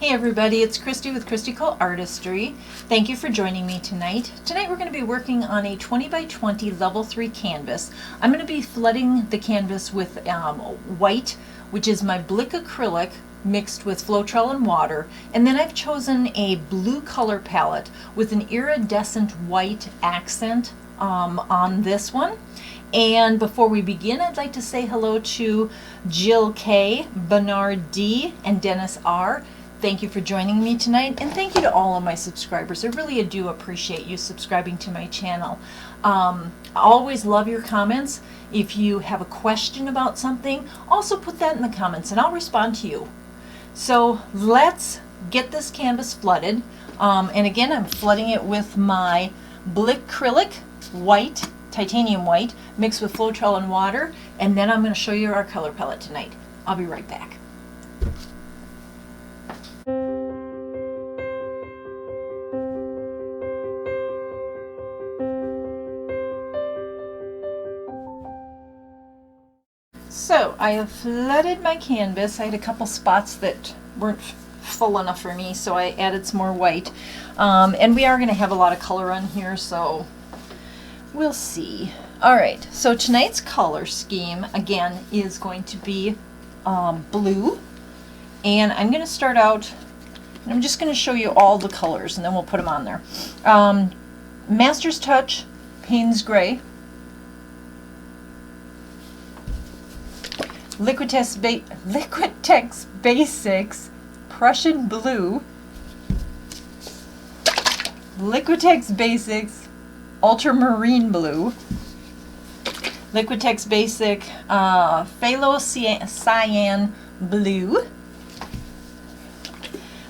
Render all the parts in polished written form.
Hey everybody, it's Christy with ColeArtistry. Thank you for joining me tonight. Tonight we're going to be working on a 20 by 20 level 3 canvas. I'm going to be flooding the canvas with white, which is my Blickrylic mixed with Floetrol and water, and then I've chosen a blue color palette with an iridescent white accent on this one. And before we begin, I'd like to say hello to Jill K, Bernard D, and Dennis R. Thank you for joining me tonight, and thank you to all of my subscribers. I really do appreciate you subscribing to my channel. I always love your comments. If you have a question about something, also put that in the comments and I'll respond to you. So let's get this canvas flooded. And again, I'm flooding it with my Blickrylic white, titanium white, mixed with Floetrol and water, and then I'm going to show you our color palette tonight. I'll be right back. So I have flooded my canvas. I had a couple spots that weren't full enough for me, so I added some more white. And we are going to have a lot of color on here, so we'll see. Alright, so tonight's color scheme, again, is going to be blue. And I'm going to start out, I'm just going to show you all the colors, and then we'll put them on there. Master's Touch, Payne's Gray. Liquitex Basics, Prussian Blue. Liquitex Basics, Ultramarine Blue. Liquitex Basic, Phthalocyan Blue.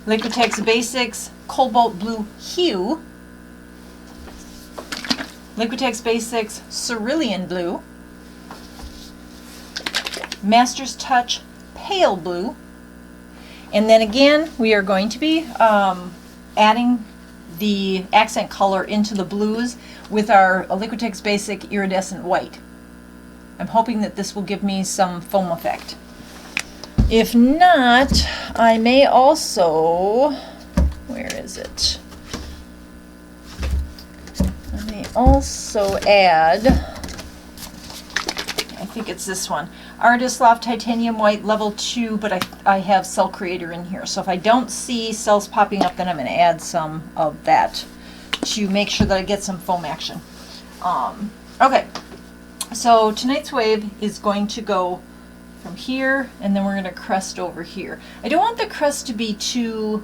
Liquitex Basics, Cobalt Blue Hue. Liquitex Basics, Cerulean Blue. Master's Touch Pale Blue, and then again we are going to be adding the accent color into the blues with our Liquitex Basic Iridescent White. I'm hoping that this will give me some foam effect. If not, I may also, where is it? I may also add, I think it's this one, Artist Loft Titanium White Level 2, but I have Cell Creator in here. So if I don't see cells popping up, then I'm going to add some of that to make sure that I get some foam action. Okay, so tonight's wave is going to go from here, and then we're going to crest over here. I don't want the crest to be too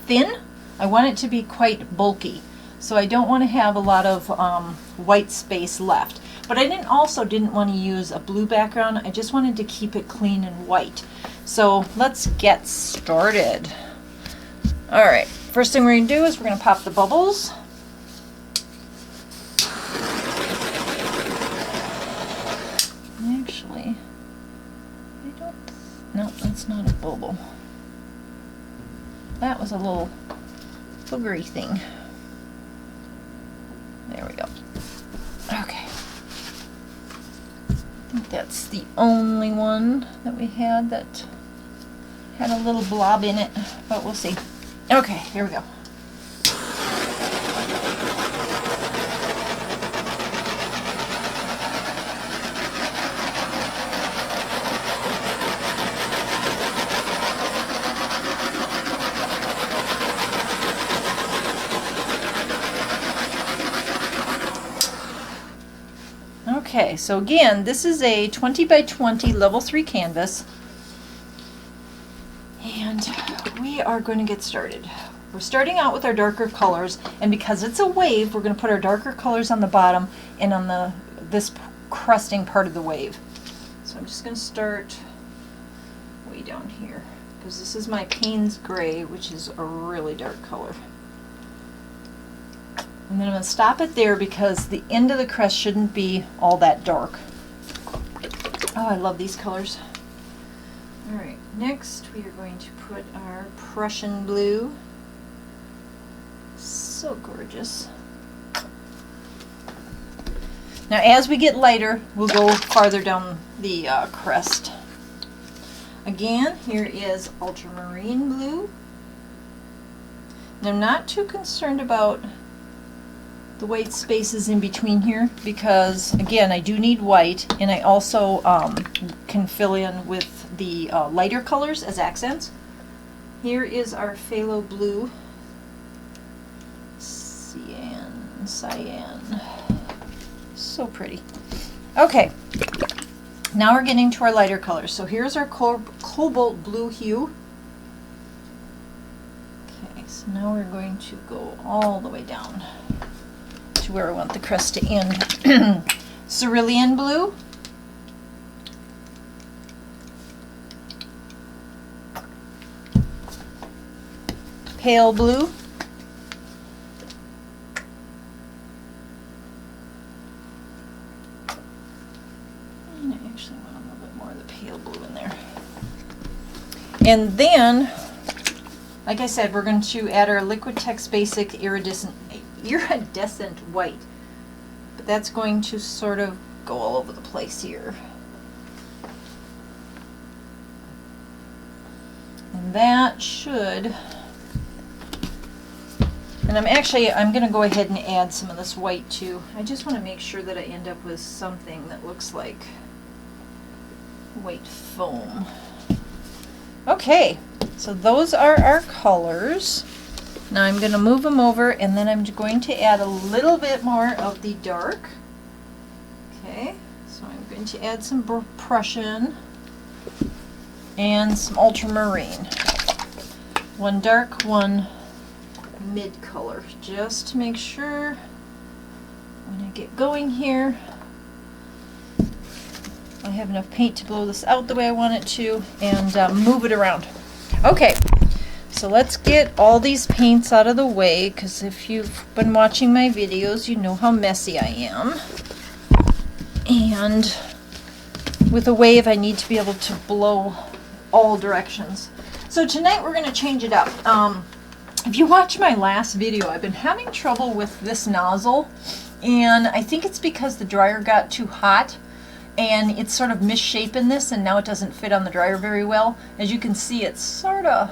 thin. I want it to be quite bulky. So I don't want to have a lot of white space left. But I didn't want to use a blue background. I just wanted to keep it clean and white. So let's get started. All right, first thing we're going to do is we're going to pop the bubbles. Actually, no, that's not a bubble. That was a little boogery thing. There we go. Okay. I think that's the only one that we had that had a little blob in it, but we'll see. Okay, here we go. Okay, so again, this is a 20 by 20 level 3 canvas, and we are going to get started. We're starting out with our darker colors, and because it's a wave, we're going to put our darker colors on the bottom and on this crusting part of the wave. So I'm just going to start way down here, because this is my Payne's Gray, which is a really dark color. And then I'm going to stop it there because the end of the crest shouldn't be all that dark. Oh, I love these colors. Alright, next we are going to put our Prussian Blue. So gorgeous. Now as we get lighter, we'll go farther down the crest. Again, here is Ultramarine Blue, And I'm not too concerned about the white spaces in between here because, again, I do need white, and I also can fill in with the lighter colors as accents. Here is our Phthalo Blue, cyan. So pretty. Okay, now we're getting to our lighter colors. So here's our Cobalt Blue Hue. Okay, so now we're going to go all the way down to where I want the crest to end. Cerulean Blue. Pale Blue. And I actually want a little bit more of the pale blue in there. And then, like I said, we're going to add our Liquitex Basic Iridescent White. But that's going to sort of go all over the place here. And that should... And I'm going to go ahead and add some of this white too. I just want to make sure that I end up with something that looks like white foam. Okay, so those are our colors. Now I'm going to move them over, and then I'm going to add a little bit more of the dark. Okay, so I'm going to add some Prussian and some Ultramarine. One dark, one mid color, just to make sure when I get going here I have enough paint to blow this out the way I want it to, and move it around. Okay, so let's get all these paints out of the way, because if you've been watching my videos you know how messy I am, and with a wave I need to be able to blow all directions. So tonight we're going to change it up. If you watch my last video, I've been having trouble with this nozzle, and I think it's because the dryer got too hot and it's sort of misshapen this, and now it doesn't fit on the dryer very well. As you can see, it's sort of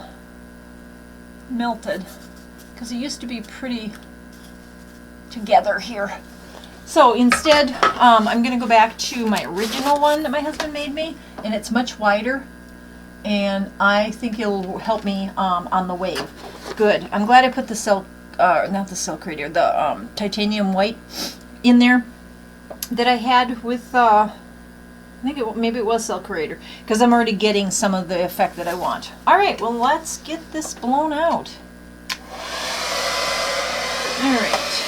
melted because it used to be pretty together here. So instead, I'm going to go back to my original one that my husband made me, and it's much wider, and I think it'll help me on the wave. Good. I'm glad I put the not the silk radiator, the titanium white in there that I had with, I think maybe it was silk radiator, because I'm already getting some of the effect that I want. All right, well, let's get this blown out. All right.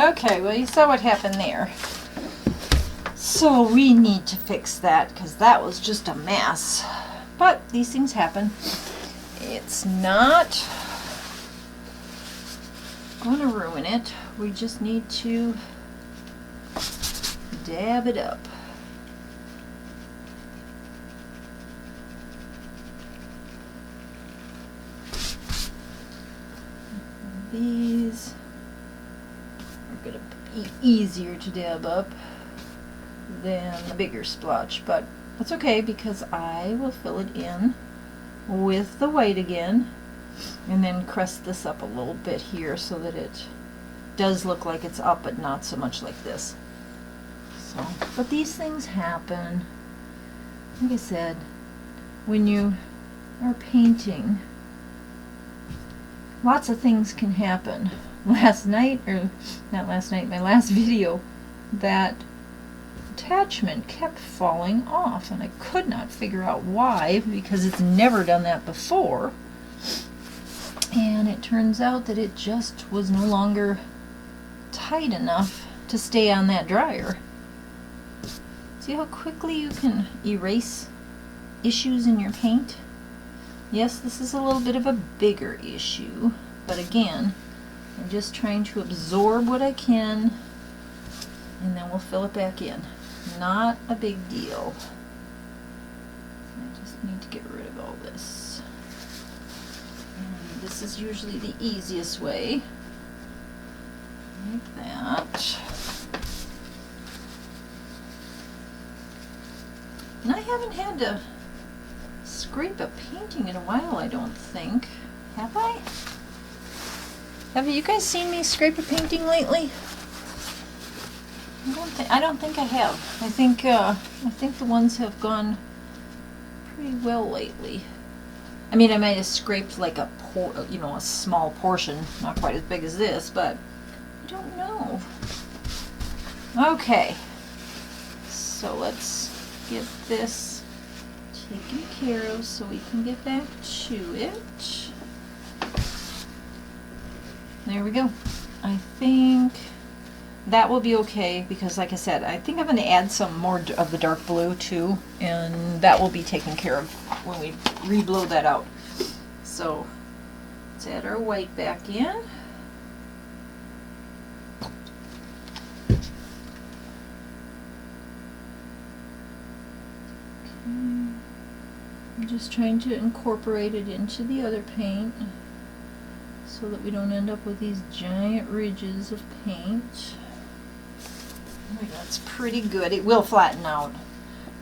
Okay, well, you saw what happened there. So we need to fix that, because that was just a mess. But these things happen. It's not going to ruin it. We just need to dab it up. These. easier to dab up than the bigger splotch, but that's okay because I will fill it in with the white again and then crest this up a little bit here so that it does look like it's up, but not so much like this. So, but these things happen. Like I said, when you are painting, lots of things can happen. Last night, or not last night, my last video, that attachment kept falling off and I could not figure out why, because it's never done that before. And it turns out that it just was no longer tight enough to stay on that dryer. See how quickly you can erase issues in your paint? Yes, this is a little bit of a bigger issue, but again, I'm just trying to absorb what I can, and then we'll fill it back in. Not a big deal. I just need to get rid of all this. And this is usually the easiest way. Like that. And I haven't had to scrape a painting in a while, I don't think. Have I? Have you guys seen me scrape a painting lately? I don't think I have. I think the ones have gone pretty well lately. I mean, I might have scraped like a small portion, not quite as big as this, but I don't know. Okay, so let's get this taken care of so we can get back to it. There we go. I think that will be okay because, like I said, I think I'm going to add some more of the dark blue too, and that will be taken care of when we re-blow that out. So let's add our white back in. I'm just trying to incorporate it into the other paint so that we don't end up with these giant ridges of paint. That's pretty good. It will flatten out.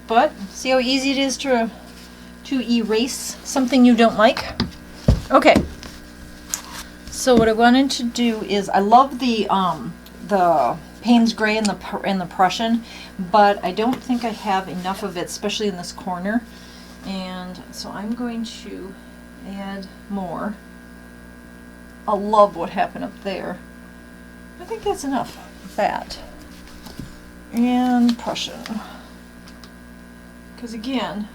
But see how easy it is to erase something you don't like? Okay. So what I wanted to do is, I love the Payne's gray and the Prussian, but I don't think I have enough of it, especially in this corner. And so I'm going to add more. I love what happened up there. I think that's enough of that. And Prussian. Because again,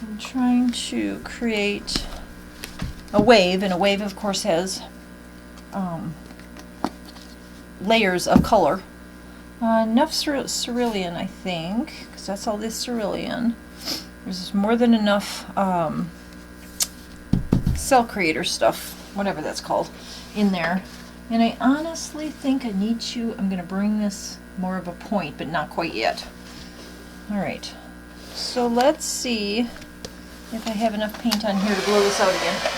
I'm trying to create a wave, and a wave of course has layers of color. Enough cerulean, I think, because that's all this cerulean. There's more than enough cell creator stuff, whatever that's called, in there. And I honestly think I need to, I'm going to bring this more of a point, but not quite yet. Alright, so let's see if I have enough paint on here to blow this out again.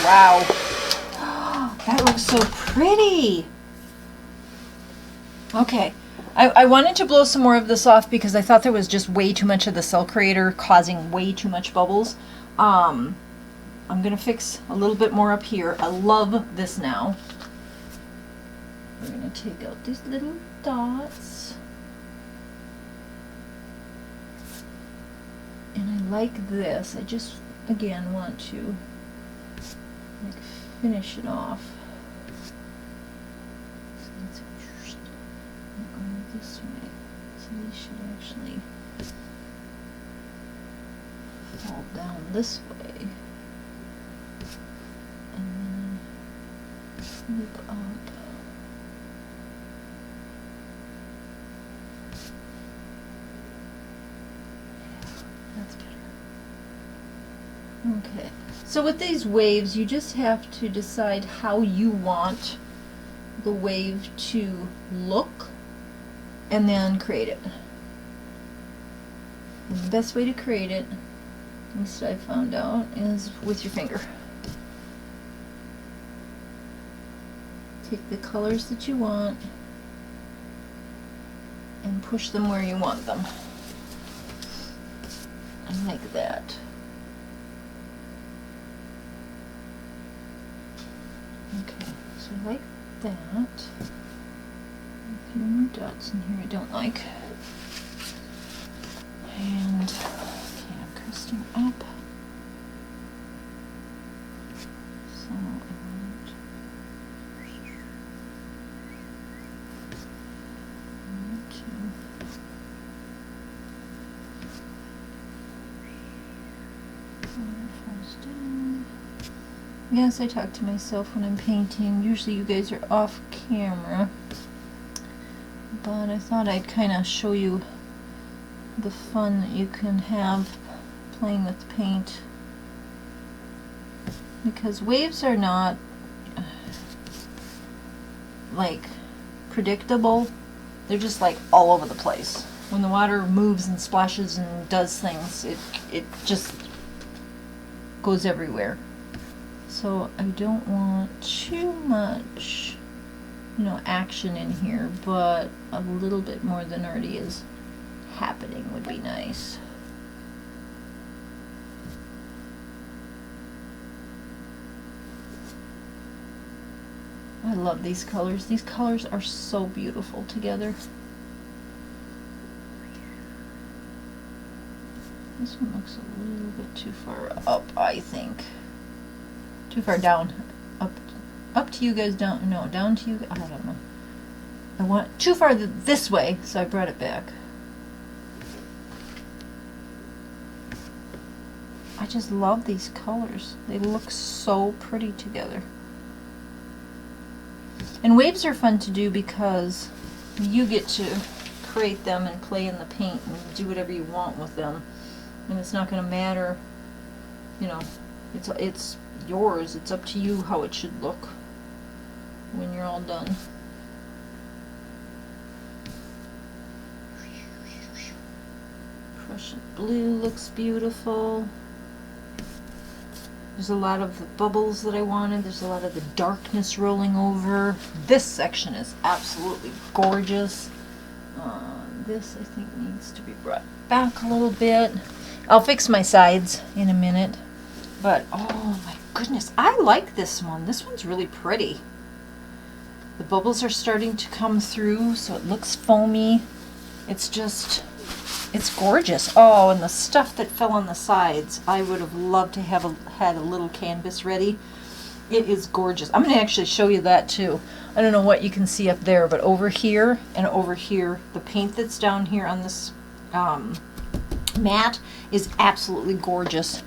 Wow. That looks so pretty. Okay. I wanted to blow some more of this off because I thought there was just way too much of the cell creator causing way too much bubbles. I'm going to fix a little bit more up here. I love this now. We're going to take out these little dots. And I like this. I just, again, want to like finish it off. So let's go this way. So these should actually fall down this way. And then loop up. Okay, so with these waves, you just have to decide how you want the wave to look and then create it. And the best way to create it, at least I found out, is with your finger. Take the colors that you want and push them where you want them. Like that. Okay, so like that. A few more dots in here I don't like. And okay, I'm crusting up. So I want yes, I talk to myself when I'm painting. Usually you guys are off camera. But I thought I'd kind of show you the fun that you can have playing with paint. Because waves are not like predictable. They're just like all over the place. When the water moves and splashes and does things, it just goes everywhere. So I don't want too much, you know, action in here, but a little bit more than already is happening would be nice. I love these colors. These colors are so beautiful together. This one looks a little bit too far up, I think. Too far down. Up to you guys, down. No, down to you. I don't know. I want too far this way, so I brought it back. I just love these colors. They look so pretty together. And waves are fun to do because you get to create them and play in the paint and do whatever you want with them. And it's not going to matter, you know, it's yours. It's up to you how it should look when you're all done. Prussian Blue looks beautiful. There's a lot of the bubbles that I wanted. There's a lot of the darkness rolling over. This section is absolutely gorgeous. This I think needs to be brought back a little bit. I'll fix my sides in a minute. But oh my goodness, I like this one. This one's really pretty. The bubbles are starting to come through, so it looks foamy. It's just, it's gorgeous. Oh, and the stuff that fell on the sides, I would have loved to have had a little canvas ready. It is gorgeous. I'm going to actually show you that too. I don't know what you can see up there, but over here and over here, the paint that's down here on this mat is absolutely gorgeous.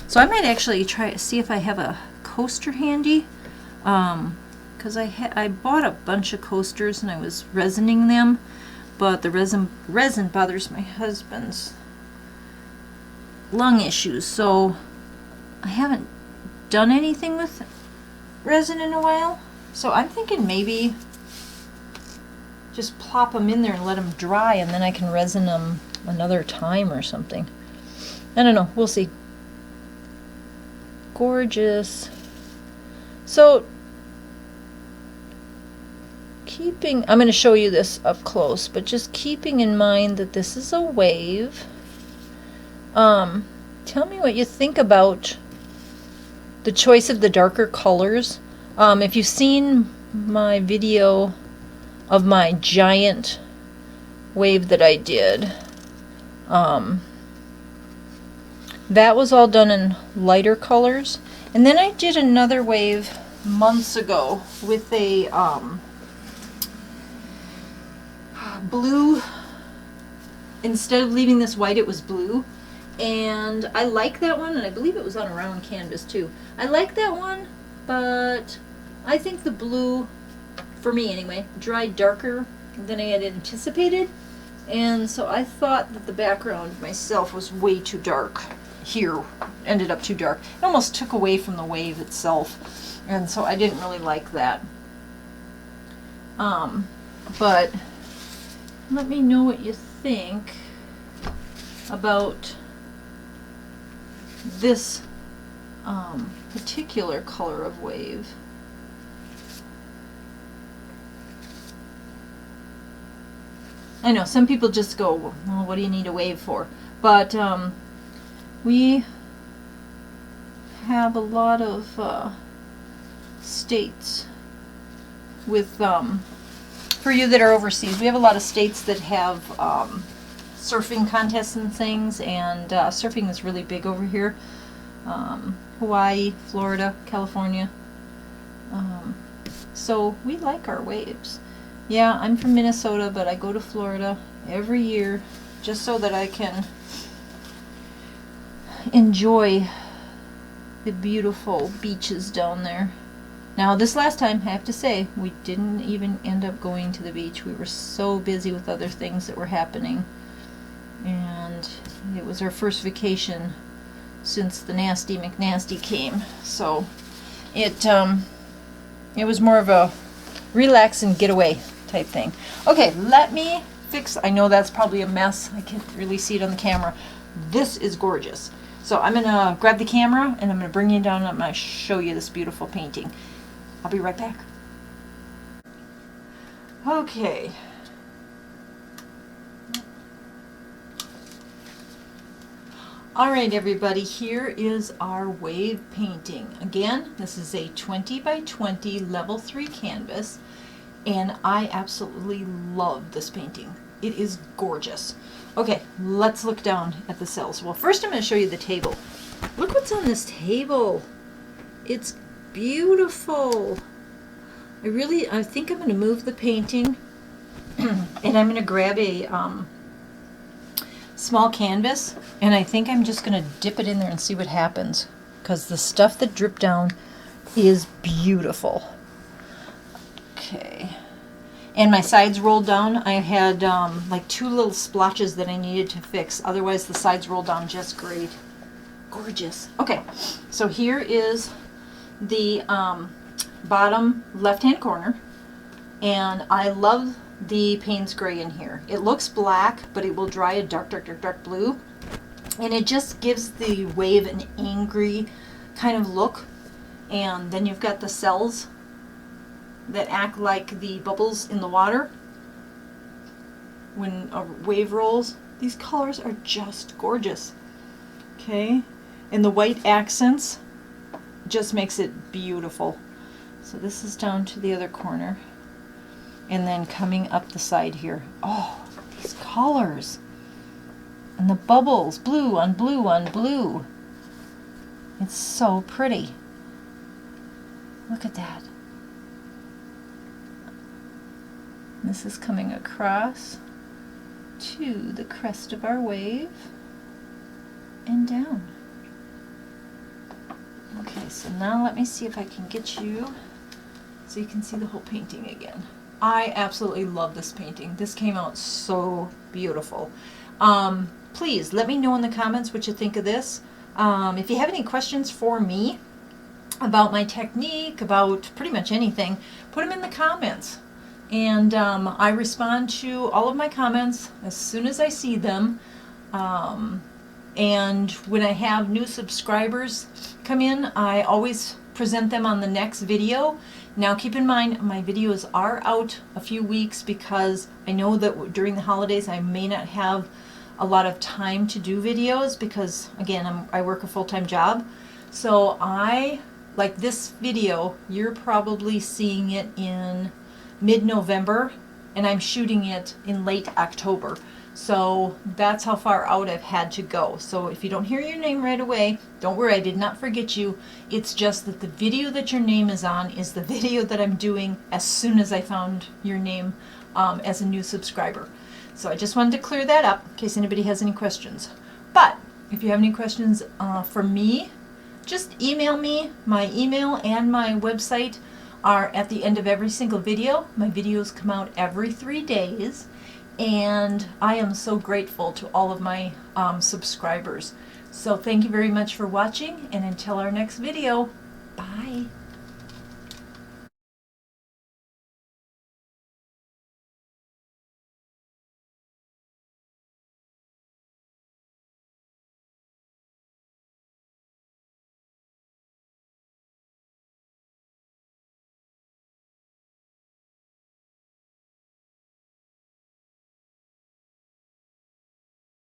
So I might actually try to see if I have a coaster handy, because I bought a bunch of coasters and I was resining them, but the resin bothers my husband's lung issues, so I haven't done anything with resin in a while. So I'm thinking maybe just plop them in there and let them dry, and then I can resin them another time or something. I don't know, we'll see. Gorgeous. So I'm going to show you this up close, but just keeping in mind that this is a wave. Tell me what you think about the choice of the darker colors. If you've seen my video of my giant wave that I did, that was all done in lighter colors. And then I did another wave months ago with a blue. Instead of leaving this white, it was blue. And I like that one, and I believe it was on a round canvas too. I like that one, but I think the blue, for me anyway, dried darker than I had anticipated. And so I thought that the background myself was way too dark. Here, ended up too dark. It almost took away from the wave itself. And so I didn't really like that. But let me know what you think about this particular color of wave. I know some people just go, well, what do you need a wave for? But we have a lot of states with, for you that are overseas, we have a lot of states that have surfing contests and things, and surfing is really big over here. Hawaii, Florida, California. So we like our waves. Yeah, I'm from Minnesota, but I go to Florida every year just so that I can enjoy the beautiful beaches down there. Now, this last time, I have to say, we didn't even end up going to the beach. We were so busy with other things that were happening. And it was our first vacation since the Nasty McNasty came. So it was more of a relax and get away type thing. Okay, let me fix, I know that's probably a mess. I can't really see it on the camera. This is gorgeous. So I'm going to grab the camera and I'm going to bring you down and I'm going to show you this beautiful painting. I'll be right back. Okay. Alright everybody, here is our wave painting. Again, this is a 20 by 20 level 3 canvas, and I absolutely love this painting. It is gorgeous. Okay, let's look down at the cells. Well, first I'm going to show you the table. Look what's on this table. It's beautiful. I think I'm going to move the painting and I'm going to grab a small canvas, and I think I'm just going to dip it in there and see what happens, because the stuff that dripped down is beautiful. Okay, and my sides rolled down. I had like 2 little splotches that I needed to fix, otherwise the sides rolled down just great. Gorgeous. Okay, so here is the bottom left hand corner, and I love the Payne's gray in here. It looks black, but it will dry a dark, dark, dark, dark blue, and it just gives the wave an angry kind of look. And then you've got the cells that act like the bubbles in the water when a wave rolls. These colors are just gorgeous. Okay, and the white accents just makes it beautiful. So this is down to the other corner. And then coming up the side here. Oh, these colors. And the bubbles, blue on blue on blue. It's so pretty. Look at that. This is coming across to the crest of our wave and down. Okay, so now let me see if I can get you so you can see the whole painting again. I absolutely love this painting. This came out so beautiful. Please let me know in the comments what you think of this. If you have any questions for me about my technique, about pretty much anything, put them in the comments. And I respond to all of my comments as soon as I see them. And when I have new subscribers come in, I always present them on the next video. Now keep in mind, my videos are out a few weeks because I know that during the holidays I may not have a lot of time to do videos because, again, I work a full-time job. So like this video, you're probably seeing it in mid-November, and I'm shooting it in late October. So that's how far out I've had to go. So if you don't hear your name right away, don't worry, I did not forget you. It's just that the video that your name is on is the video that I'm doing as soon as I found your name as a new subscriber. So I just wanted to clear that up in case anybody has any questions. But if you have any questions for me, just email me. My email and my website are at the end of every single video. My videos come out every 3 days. And I am so grateful to all of my subscribers. So thank you very much for watching, and until our next video, bye.